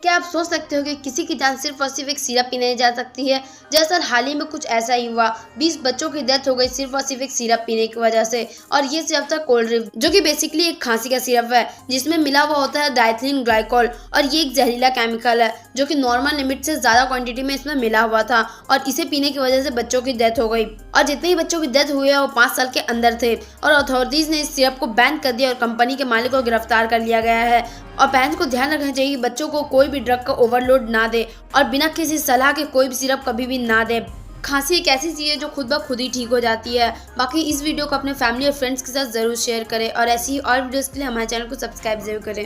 क्या आप सोच सकते हो कि किसी की जान सिर्फ और सिर्फ एक सिरप पीने से जा सकती है? दरअसल हाल ही में कुछ ऐसा ही हुआ। 20 बच्चों की डेथ हो गई सिर्फ और सिर्फ एक सिरप पीने की वजह से। और ये सिरप था कोल्ड्रिप, जो कि बेसिकली एक खांसी का सिरप है जिसमें मिला हुआ होता है डाइथिलीन ग्लाइकोल। और ये एक जहरीला केमिकल है जो कि नॉर्मल लिमिट से ज्यादा क्वांटिटी में इसमें मिला हुआ था और इसे पीने की वजह से बच्चों की डेथ हो गई। और जितने ही बच्चों की डेथ हुई है वो 5 साल के अंदर थे। और अथॉरिटीज ने इस सिरप को बैन कर दिया और कंपनी के मालिक को गिरफ्तार कर लिया गया है। और पेरेंट्स को ध्यान रखना चाहिए कि बच्चों को कोई भी ड्रग का ओवरलोड ना दे और बिना किसी सलाह के कोई भी सिरप कभी भी ना दे। खांसी एक ऐसी चीज़ है जो खुद ब खुद ही ठीक हो जाती है। बाकी इस वीडियो को अपने फैमिली और फ्रेंड्स के साथ ज़रूर शेयर करें और ऐसी ही और वीडियोस के लिए हमारे चैनल को सब्सक्राइब जरूर करें।